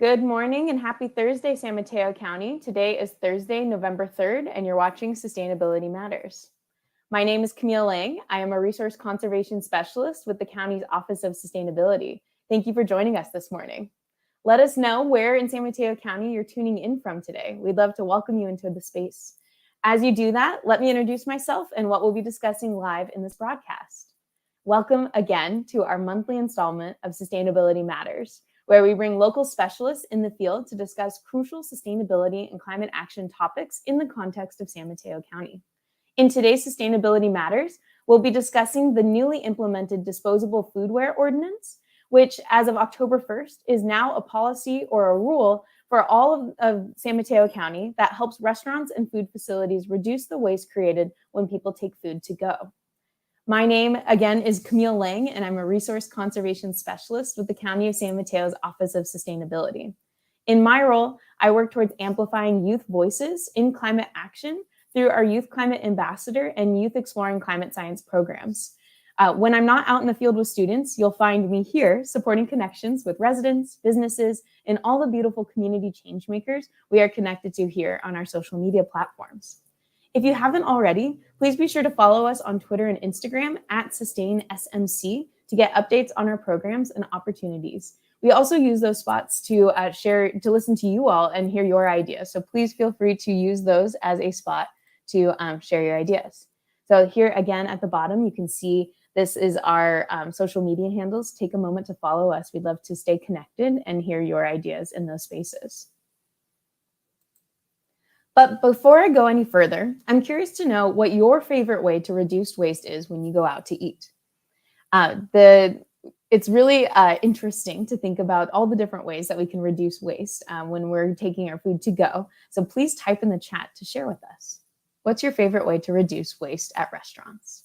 Good morning and happy Thursday, San Mateo County. Today is Thursday, November 3rd, and you're watching Sustainability Matters. My name is Camille Lang. I am a resource conservation specialist with the county's Office of Sustainability. Thank you for joining us this morning. Let us know where in San Mateo County you're tuning in from today. We'd love to welcome you into the space. As you do that, let me introduce myself and what we'll be discussing live in this broadcast. Welcome again to our monthly installment of Sustainability Matters, where we bring local specialists in the field to discuss crucial sustainability and climate action topics in the context of San Mateo County. In today's Sustainability Matters, we'll be discussing the newly implemented disposable foodware ordinance, which as of October 1st is now a policy or a rule for all of San Mateo County that helps restaurants and food facilities reduce the waste created when people take food to go. My name, again, is Camille Lang, and I'm a resource conservation specialist with the County of San Mateo's Office of Sustainability. In my role, I work towards amplifying youth voices in climate action through our Youth Climate Ambassador and Youth Exploring Climate Science programs. When I'm not out in the field with students, you'll find me here supporting connections with residents, businesses, and all the beautiful community change makers we are connected to here on our social media platforms. If you haven't already, please be sure to follow us on Twitter and Instagram at SustainSMC to get updates on our programs and opportunities. We also use those spots to listen to you all and hear your ideas. So please feel free to use those as a spot to share your ideas. So here again at the bottom, you can see this is our social media handles. Take a moment to follow us. We'd love to stay connected and hear your ideas in those spaces. But before I go any further, I'm curious to know what your favorite way to reduce waste is when you go out to eat. It's really interesting to think about all the different ways that we can reduce waste when we're taking our food to go. So please type in the chat to share with us. What's your favorite way to reduce waste at restaurants?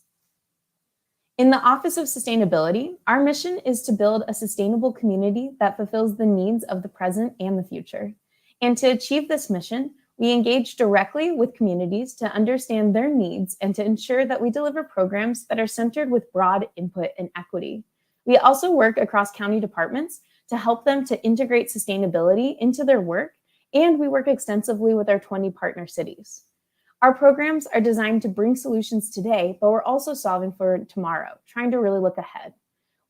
In the Office of Sustainability, our mission is to build a sustainable community that fulfills the needs of the present and the future. And to achieve this mission, we engage directly with communities to understand their needs and to ensure that we deliver programs that are centered with broad input and equity. We also work across county departments to help them to integrate sustainability into their work, and we work extensively with our 20 partner cities. Our programs are designed to bring solutions today, but we're also solving for tomorrow, trying to really look ahead.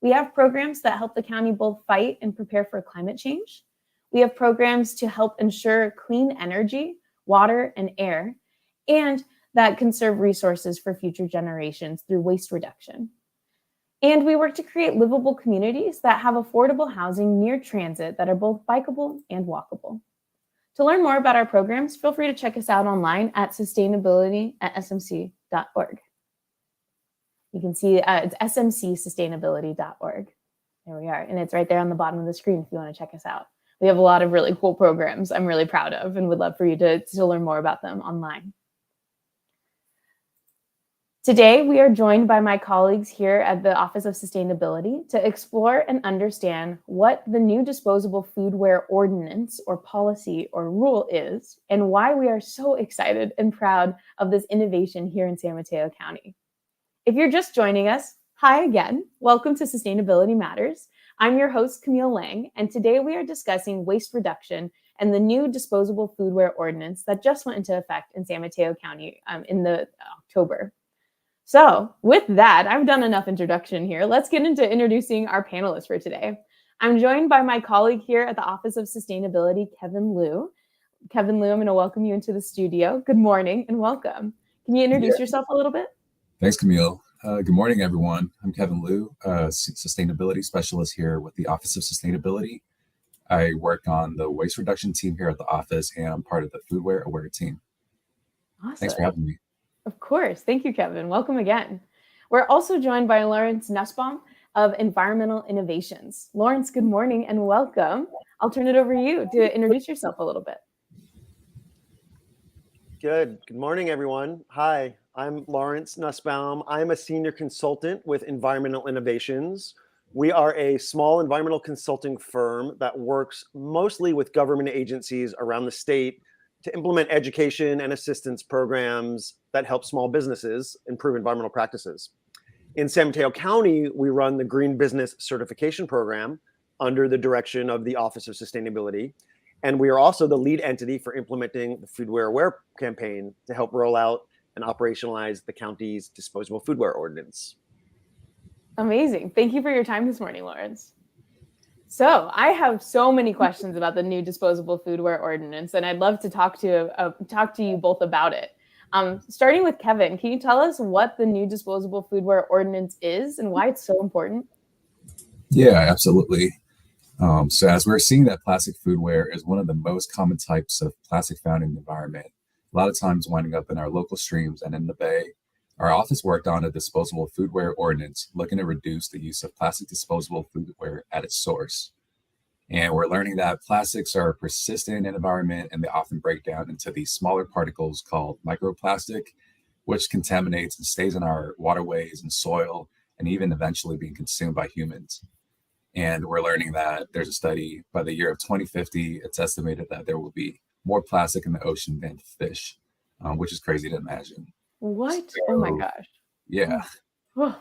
We have programs that help the county both fight and prepare for climate change. We have programs to help ensure clean energy, water, and air, and that conserve resources for future generations through waste reduction. And we work to create livable communities that have affordable housing near transit that are both bikeable and walkable. To learn more about our programs, feel free to check us out online at sustainability@smc.org. You can see it's smcsustainability.org. There we are, and it's right there on the bottom of the screen if you want to check us out. We have a lot of really cool programs I'm really proud of and would love for you to learn more about them online. Today, we are joined by my colleagues here at the Office of Sustainability to explore and understand what the new disposable foodware ordinance or policy or rule is and why we are so excited and proud of this innovation here in San Mateo County. If you're just joining us, hi again. Welcome to Sustainability Matters. I'm your host, Camille Lang, and today we are discussing waste reduction and the new disposable foodware ordinance that just went into effect in San Mateo County in October. So with that, I've done enough introduction here. Let's get into introducing our panelists for today. I'm joined by my colleague here at the Office of Sustainability, Kevin Liu. Kevin Liu, I'm going to welcome you into the studio. Good morning and welcome. Can you introduce yourself a little bit? Thanks, Camille. Good morning, everyone. I'm Kevin Liu, Sustainability Specialist here with the Office of Sustainability. I work on the waste reduction team here at the office, and I'm part of the Foodware Aware team. Awesome. Thanks for having me. Of course. Thank you, Kevin. Welcome again. We're also joined by Lawrence Nussbaum of Environmental Innovations. Lawrence, good morning and welcome. I'll turn it over to you to introduce yourself a little bit. Good morning, everyone. Hi, I'm Lawrence Nussbaum. I'm a senior consultant with Environmental Innovations. We are a small environmental consulting firm that works mostly with government agencies around the state to implement education and assistance programs that help small businesses improve environmental practices. In San Mateo County, we run the Green Business Certification Program, under the direction of the Office of Sustainability. And we are also the lead entity for implementing the Foodware Aware campaign to help roll out and operationalize the county's disposable foodware ordinance. Amazing. Thank you for your time this morning, Lawrence. So I have so many questions about the new disposable foodware ordinance, and I'd love to talk to you both about it. Starting with Kevin, can you tell us what the new disposable foodware ordinance is and why it's so important? Yeah, absolutely. So as we're seeing that plastic foodware is one of the most common types of plastic found in the environment, a lot of times winding up in our local streams and in the bay, our office worked on a disposable foodware ordinance looking to reduce the use of plastic disposable foodware at its source. And we're learning that plastics are persistent in the environment and they often break down into these smaller particles called microplastic, which contaminates and stays in our waterways and soil and even eventually being consumed by humans. And we're learning that there's a study by the year of 2050, it's estimated that there will be more plastic in the ocean than fish, which is crazy to imagine. What? So, oh my gosh. Yeah. Oh.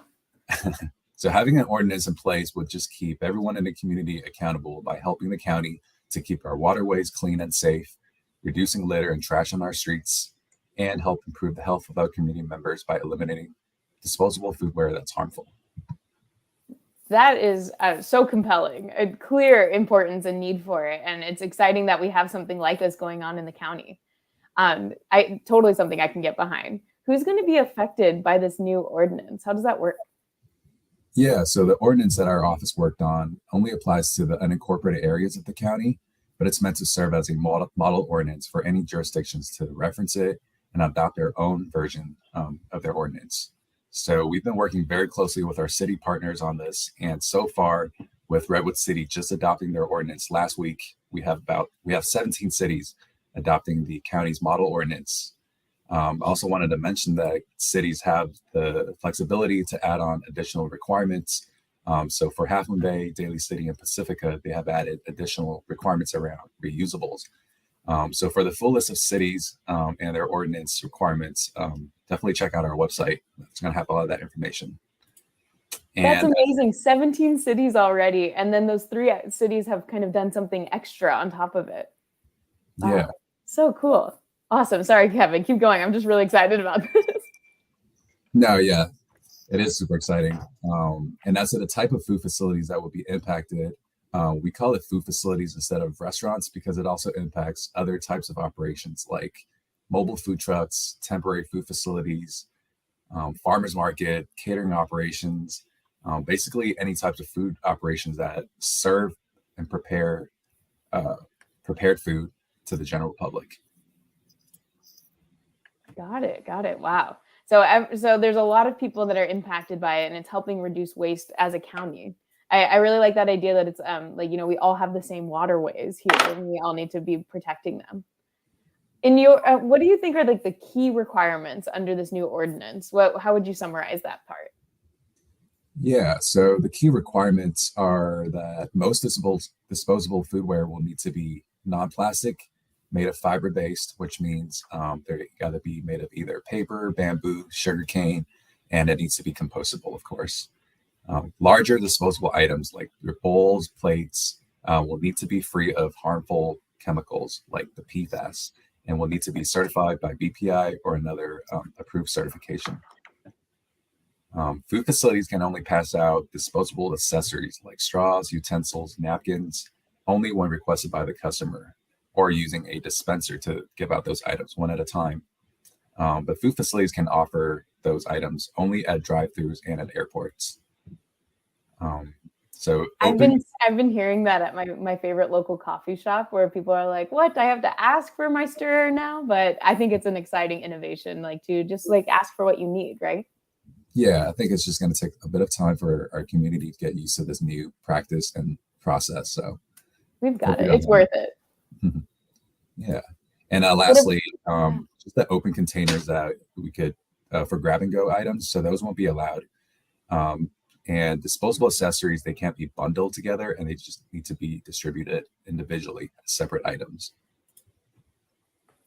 So having an ordinance in place would just keep everyone in the community accountable by helping the county to keep our waterways clean and safe, reducing litter and trash on our streets, and help improve the health of our community members by eliminating disposable foodware that's harmful. That is so compelling, a clear importance and need for it. And it's exciting that we have something like this going on in the county. Totally something I can get behind. Who's going to be affected by this new ordinance? How does that work? Yeah, so the ordinance that our office worked on only applies to the unincorporated areas of the county, but it's meant to serve as a model ordinance for any jurisdictions to reference it and adopt their own version of their ordinance. So we've been working very closely with our city partners on this. And so far, with Redwood City just adopting their ordinance last week, we have 17 cities adopting the county's model ordinance. I also wanted to mention that cities have the flexibility to add on additional requirements. So for Half Moon Bay, Daly City, and Pacifica, they have added additional requirements around reusables. So for the full list of cities and their ordinance requirements, definitely check out our website. It's going to have all of that information. That's amazing. 17 cities already. And then those 3 cities have kind of done something extra on top of it. Yeah. So cool. Awesome. Sorry, Kevin. Keep going. I'm just really excited about this. No, yeah, it is super exciting. And as to the type of food facilities that will be impacted, we call it food facilities instead of restaurants because it also impacts other types of operations like mobile food trucks, temporary food facilities, farmers market, catering operations, basically any types of food operations that serve and prepare prepared food to the general public. Got it. Wow. So there's a lot of people that are impacted by it, and it's helping reduce waste as a county. I really like that idea that it's we all have the same waterways here, and we all need to be protecting them. In your, what do you think are like the key requirements under this new ordinance? How would you summarize that part? Yeah, so the key requirements are that most disposable foodware will need to be non-plastic, made of fiber-based, which means they're got to be made of either paper, bamboo, sugarcane, and it needs to be compostable, of course. Larger disposable items like your bowls, plates will need to be free of harmful chemicals like the PFAS and will need to be certified by BPI or another approved certification. Food facilities can only pass out disposable accessories like straws, utensils, napkins, only when requested by the customer or using a dispenser to give out those items one at a time. But food facilities can offer those items only at drive-thrus and at airports. I've been hearing that at my favorite local coffee shop where people are like, what, I have to ask for my stirrer now? But I think it's an exciting innovation, to just ask for what you need, right? Yeah, I think it's just going to take a bit of time for our community to get used to this new practice and process. So we've got it. It's worth it. Yeah. And lastly, just the open containers that we could for grab and go items. So those won't be allowed. And disposable accessories, they can't be bundled together and they just need to be distributed individually as separate items.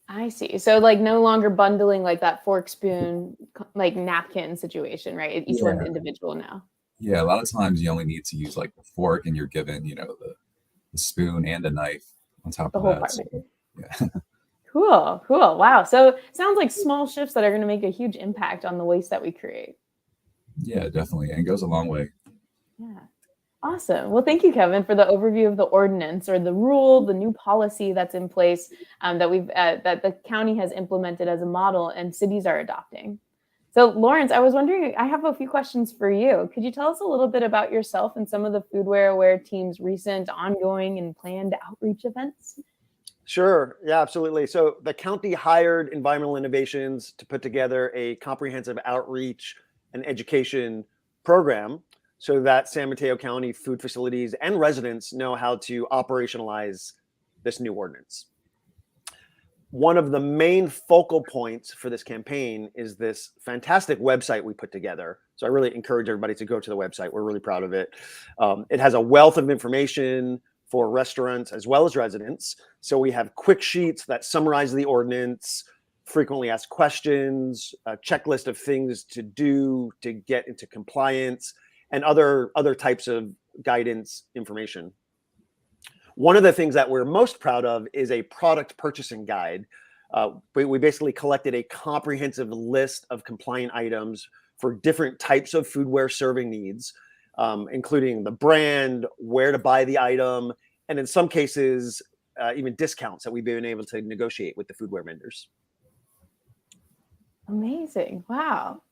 I see. So no longer bundling that fork, spoon, napkin situation, right? Each one's individual now. Yeah, a lot of times you only need to use the fork and you're given, the a spoon and a knife on top The of whole that. part. So, yeah. Cool, cool. Wow. So it sounds like small shifts that are going to make a huge impact on the waste that we create. Yeah, definitely. And it goes a long way. Yeah. Awesome. Well, thank you, Kevin, for the overview of the ordinance or the rule, the new policy that's in place that the county has implemented as a model and cities are adopting. So, Lawrence, I was wondering, I have a few questions for you. Could you tell us a little bit about yourself and some of the Foodware Aware team's recent, ongoing, and planned outreach events? Sure. Yeah, absolutely. So the county hired Environmental Innovations to put together a comprehensive outreach and education program so that San Mateo County food facilities and residents know how to operationalize this new ordinance. One of the main focal points for this campaign is this fantastic website we put together. So I really encourage everybody to go to the website. We're really proud of it. It has a wealth of information for restaurants as well as residents. So we have quick sheets that summarize the ordinance, frequently asked questions, a checklist of things to do to get into compliance, and other types of guidance information. One of the things that we're most proud of is a product purchasing guide. We basically collected a comprehensive list of compliant items for different types of foodware serving needs, including the brand, where to buy the item, and in some cases, even discounts that we've been able to negotiate with the foodware vendors. Amazing. Wow.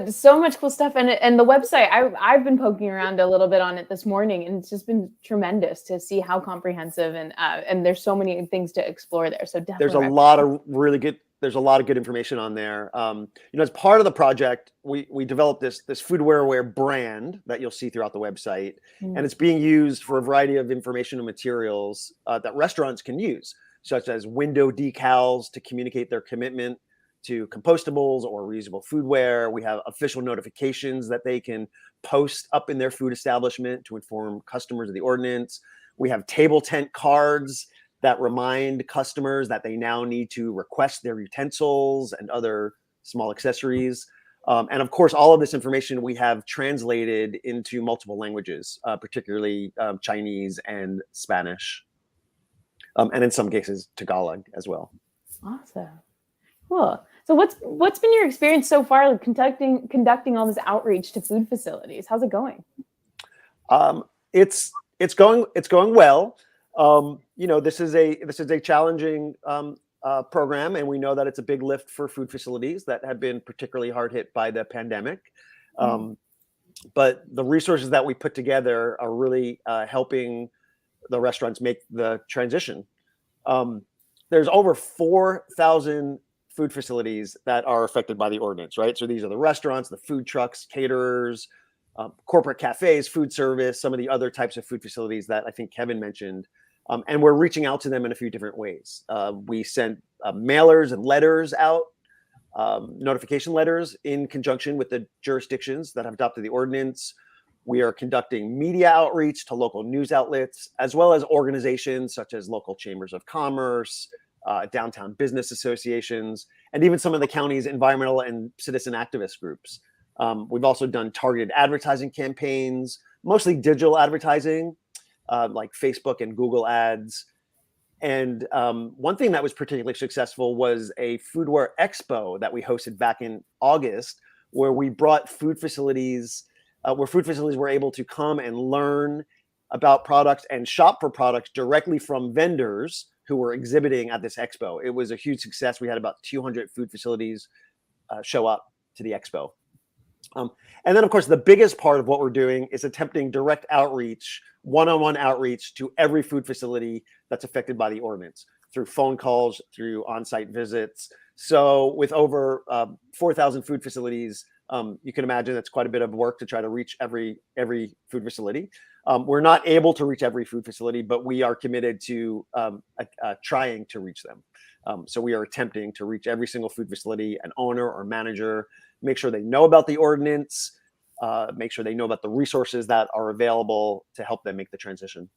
So much cool stuff. And the website, I've been poking around a little bit on it this morning, and it's just been tremendous to see how comprehensive and there's so many things to explore there. So definitely there's a lot of good information on there. As part of the project, we developed this Foodware Aware brand that you'll see throughout the website, and it's being used for a variety of information and materials that restaurants can use, such as window decals to communicate their commitment to compostables or reusable foodware. We have official notifications that they can post up in their food establishment to inform customers of the ordinance. We have table tent cards that remind customers that they now need to request their utensils and other small accessories. And of course, all of this information we have translated into multiple languages, particularly Chinese and Spanish, and in some cases, Tagalog as well. Awesome. Cool. So what's been your experience so far conducting all this outreach to food facilities? How's it going? It's going well. This is a challenging program, and we know that it's a big lift for food facilities that have been particularly hard hit by the pandemic. But the resources that we put together are really helping the restaurants make the transition. There's over 4,000 food facilities that are affected by the ordinance, right? So these are the restaurants, the food trucks, caterers, corporate cafes, food service, some of the other types of food facilities that I think Kevin mentioned. And we're reaching out to them in a few different ways. We sent mailers and letters out, notification letters in conjunction with the jurisdictions that have adopted the ordinance. We are conducting media outreach to local news outlets, as well as organizations such as local chambers of commerce, downtown business associations, and even some of the county's environmental and citizen activist groups. We've also done targeted advertising campaigns, mostly digital advertising, like Facebook and Google ads. And one thing that was particularly successful was a Foodware Expo that we hosted back in August, where we brought food facilities, were able to come and learn about products and shop for products directly from vendors who were exhibiting at this expo. It was a huge success. We had about 200 food facilities show up to the expo. And then, of course, the biggest part of what we're doing is attempting direct outreach, one-on-one outreach to every food facility that's affected by the ordinance through phone calls, through on-site visits. So with over 4,000 food facilities, you can imagine that's quite a bit of work to try to reach every food facility. We're not able to reach every food facility, but we are committed to trying to reach them. So we are attempting to reach every single food facility, an owner or manager, make sure they know about the ordinance, make sure they know about the resources that are available to help them make the transition.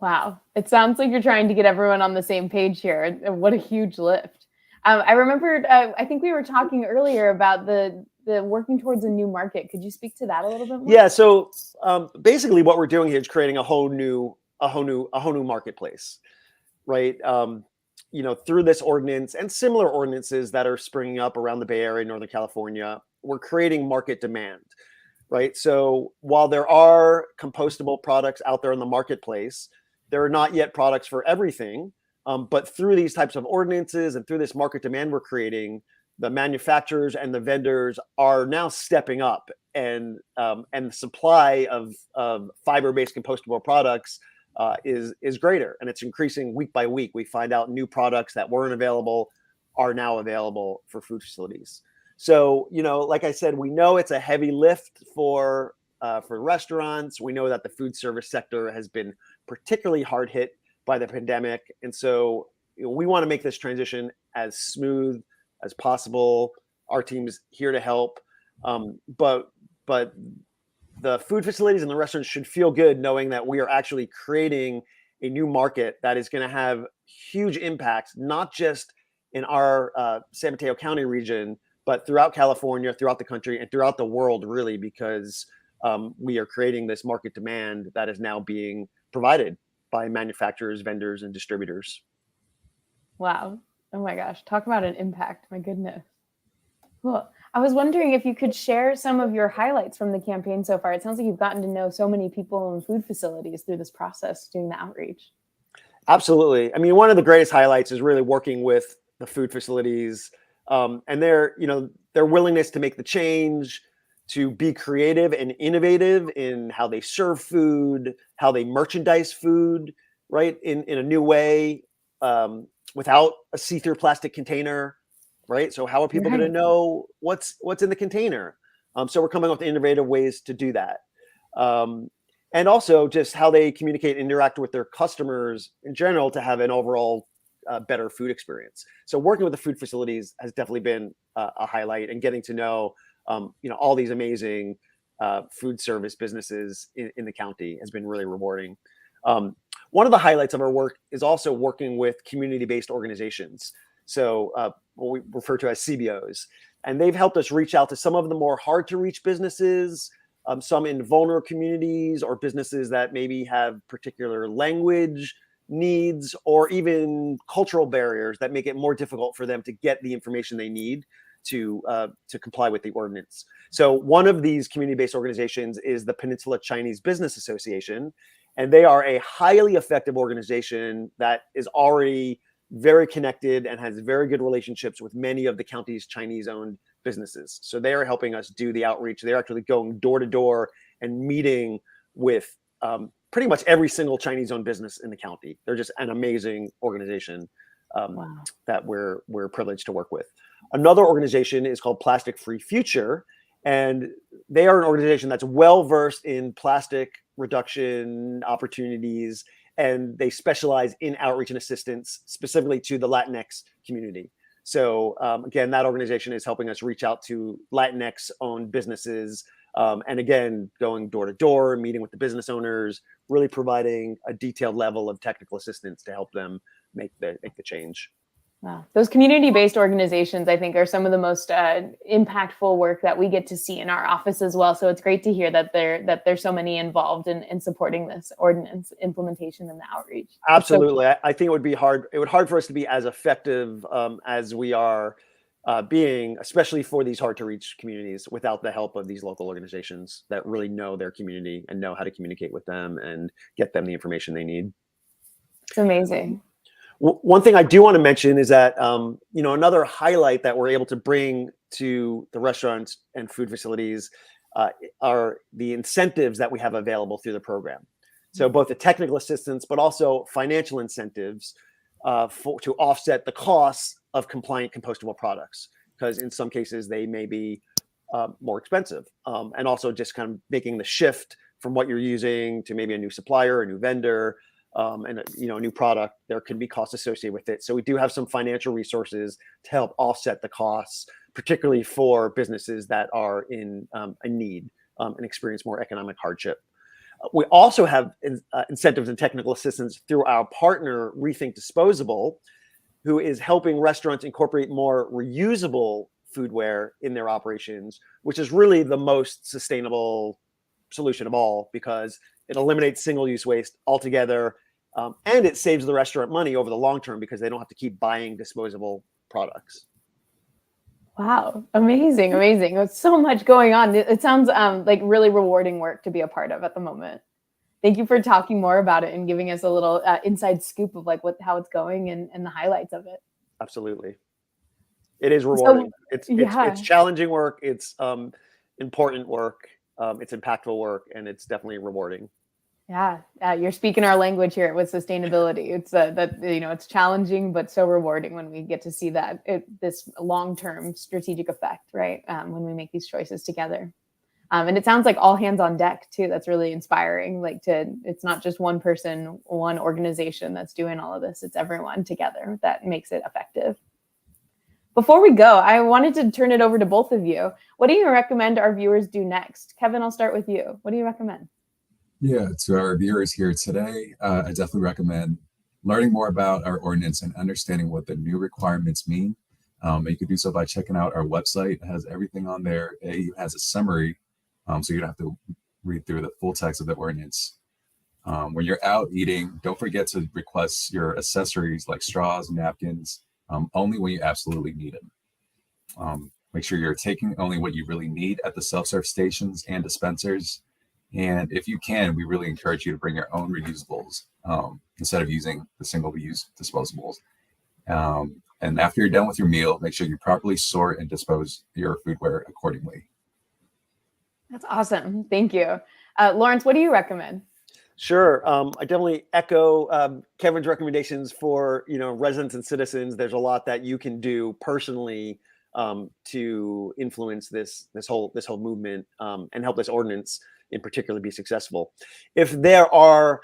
Wow. It sounds like you're trying to get everyone on the same page here. What a huge lift. I remembered, I think we were talking earlier about the working towards a new market. Could you speak to that a little bit more? Yeah. So basically what we're doing here is creating a whole new a whole new marketplace, right? Through this ordinance and similar ordinances that are springing up around the Bay Area, Northern California, we're creating market demand, right? So while there are compostable products out there in the marketplace, there are not yet products for everything. But through these types of ordinances and through this market demand we're creating, the manufacturers and the vendors are now stepping up, and the supply of fiber-based compostable products is greater, and it's increasing week by week. We find out new products that weren't available are now available for food facilities. So, like I said, we know it's a heavy lift for restaurants. We know that the food service sector has been particularly hard hit by the pandemic, and so we want to make this transition as smooth as possible. Our team's here to help, but the food facilities and the restaurants should feel good knowing that we are actually creating a new market that is going to have huge impacts, not just in our San Mateo County region, but throughout California, throughout the country, and throughout the world, really, because we are creating this market demand that is now being provided by manufacturers, vendors, and distributors. Wow. Oh my gosh. Talk about an impact. My goodness. Cool. I was wondering if you could share some of your highlights from the campaign so far. It sounds like you've gotten to know so many people in food facilities through this process, doing the outreach. Absolutely. I mean, one of the greatest highlights is really working with the food facilities and their willingness to make the change, to be creative and innovative in how they serve food, how they merchandise food, right, in a new way, without a see-through plastic container, right? So how are people going to know what's in the container? So we're coming up with innovative ways to do that. And also just how they communicate and interact with their customers in general to have an overall better food experience. So working with the food facilities has definitely been a highlight, and getting to know all these amazing food service businesses in the county has been really rewarding. One of the highlights of our work is also working with community-based organizations. So what we refer to as CBOs. And they've helped us reach out to some of the more hard-to-reach businesses, some in vulnerable communities or businesses that maybe have particular language needs or even cultural barriers that make it more difficult for them to get the information they need to comply with the ordinance. So one of these community-based organizations is the Peninsula Chinese Business Association, and they are a highly effective organization that is already very connected and has very good relationships with many of the county's Chinese-owned businesses. So they are helping us do the outreach. They're actually going door to door and meeting with pretty much every single Chinese-owned business in the county. They're just an amazing organization that we're privileged to work with. Another organization is called Plastic Free Future, and they are an organization that's well-versed in plastic reduction opportunities, and they specialize in outreach and assistance specifically to the Latinx community. So again, that organization is helping us reach out to Latinx-owned businesses, and again, going door to door, meeting with the business owners, really providing a detailed level of technical assistance to help them make the change. Wow. Those community-based organizations, I think, are some of the most impactful work that we get to see in our office as well. So it's great to hear that there's so many involved in supporting this ordinance implementation and the outreach. Absolutely. So I think it would be hard. It would hard for us to be as effective as we are being, especially for these hard to reach communities, without the help of these local organizations that really know their community and know how to communicate with them and get them the information they need. It's amazing. One thing I do want to mention is that, another highlight that we're able to bring to the restaurants and food facilities are the incentives that we have available through the program. So both the technical assistance, but also financial incentives to offset the costs of compliant compostable products, because in some cases they may be more expensive, and also just kind of making the shift from what you're using to maybe a new supplier, a new vendor, and a new product. There can be costs associated with it. So we do have some financial resources to help offset the costs, particularly for businesses that are in need and experience more economic hardship. We also have incentives and technical assistance through our partner, Rethink Disposable, who is helping restaurants incorporate more reusable foodware in their operations, which is really the most sustainable solution of all, because It eliminates single-use waste altogether, and it saves the restaurant money over the long term because they don't have to keep buying disposable products. Wow, amazing, amazing. There's so much going on. It sounds like really rewarding work to be a part of at the moment. Thank you for talking more about it and giving us a little inside scoop of like how it's going and the highlights of it. Absolutely. It is rewarding. Yeah. It's challenging work. It's important work. It's impactful work, and it's definitely rewarding. Yeah, you're speaking our language here with sustainability. It's it's challenging but so rewarding when we get to see this long-term strategic effect, right? When we make these choices together, and it sounds like all hands on deck too. That's really inspiring. It's not just one person, one organization that's doing all of this. It's everyone together that makes it effective. Before we go, I wanted to turn it over to both of you. What do you recommend our viewers do next? Kevin, I'll start with you. What do you recommend? Yeah, to our viewers here today, I definitely recommend learning more about our ordinance and understanding what the new requirements mean. You can do so by checking out our website. It has everything on there. It has a summary, so you don't have to read through the full text of the ordinance. When you're out eating, don't forget to request your accessories like straws, napkins, only when you absolutely need them. Make sure you're taking only what you really need at the self-serve stations and dispensers. And if you can, we really encourage you to bring your own reusables instead of using the single-use disposables. And after you're done with your meal, make sure you properly sort and dispose your foodware accordingly. That's awesome. Thank you. Lawrence, what do you recommend? Sure. I definitely echo Kevin's recommendations for residents and citizens. There's a lot that you can do personally to influence this whole movement and help this ordinance in particular be successful. If there are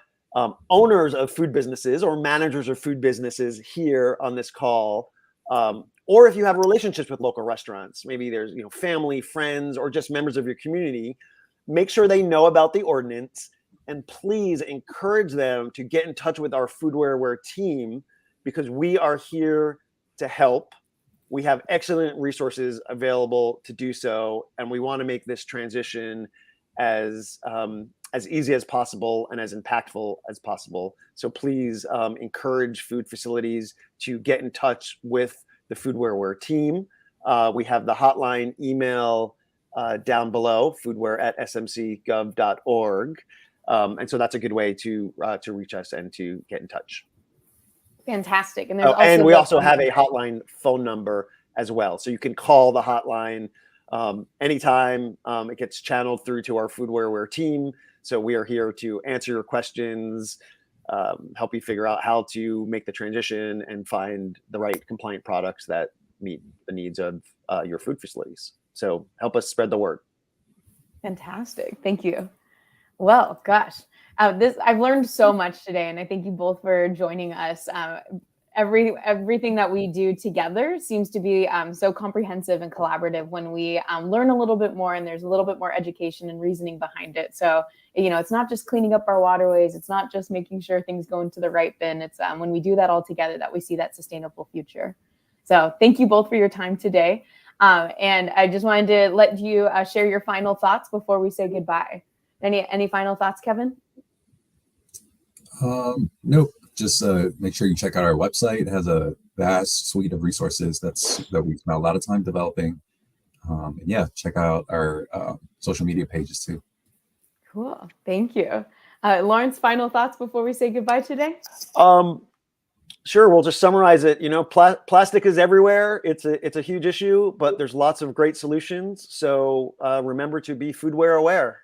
owners of food businesses or managers of food businesses here on this call, or if you have relationships with local restaurants, maybe there's family, friends, or just members of your community, make sure they know about the ordinance, and please encourage them to get in touch with our Foodware team, because we are here to help. We have excellent resources available to do so, and we want to make this transition as easy as possible and as impactful as possible. So please encourage food facilities to get in touch with the Foodware team. We have the hotline email down below, foodware@smcgov.org. And so that's a good way to reach us and to get in touch. Fantastic. And we also have a hotline phone number as well. So you can call the hotline anytime. It gets channeled through to our Foodware team. So we are here to answer your questions, help you figure out how to make the transition and find the right compliant products that meet the needs of your food facilities. So help us spread the word. Fantastic. Thank you. Well, gosh, I've learned so much today, and I thank you both for joining us. Everything that we do together seems to be so comprehensive and collaborative when we learn a little bit more, and there's a little bit more education and reasoning behind it. So, it's not just cleaning up our waterways. It's not just making sure things go into the right bin. It's when we do that all together that we see that sustainable future. So thank you both for your time today. And I just wanted to let you share your final thoughts before we say goodbye. Any final thoughts, Kevin? Nope. Just make sure you check out our website. It has a vast suite of resources that we spent a lot of time developing. And yeah, check out our social media pages too. Cool. Thank you. Lawrence, final thoughts before we say goodbye today? Sure. We'll just summarize it. Plastic is everywhere. It's a huge issue, but there's lots of great solutions. So remember to be foodware aware.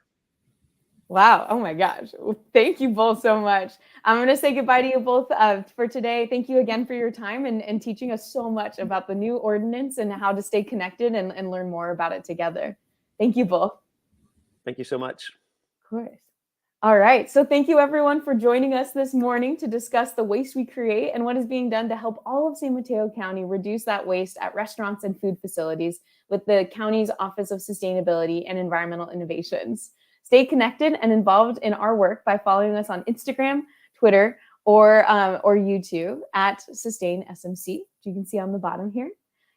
Wow. Oh my gosh. Well, thank you both so much. I'm going to say goodbye to you both for today. Thank you again for your time and teaching us so much about the new ordinance and how to stay connected and learn more about it together. Thank you both. Thank you so much. Of course. All right. So thank you everyone for joining us this morning to discuss the waste we create and what is being done to help all of San Mateo County reduce that waste at restaurants and food facilities with the county's Office of Sustainability and Environmental Innovations. Stay connected and involved in our work by following us on Instagram, Twitter, or YouTube at SustainSMC, which you can see on the bottom here.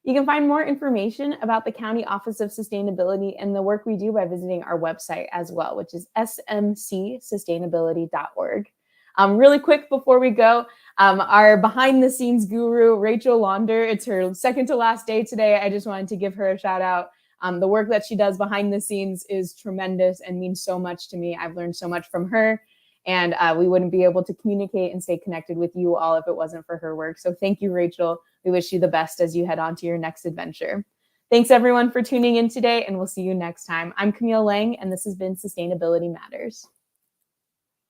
You can find more information about the County Office of Sustainability and the work we do by visiting our website as well, which is smcsustainability.org. Really quick before we go, our behind the scenes guru, Rachel Launder, it's her second to last day today. I just wanted to give her a shout out. The work that she does behind the scenes is tremendous and means so much to me. I've learned so much from her, and we wouldn't be able to communicate and stay connected with you all if it wasn't for her work. So thank you, Rachel. We wish you the best as you head on to your next adventure. Thanks everyone for tuning in today, and we'll see you next time. I'm Camille Lang, and this has been Sustainability Matters.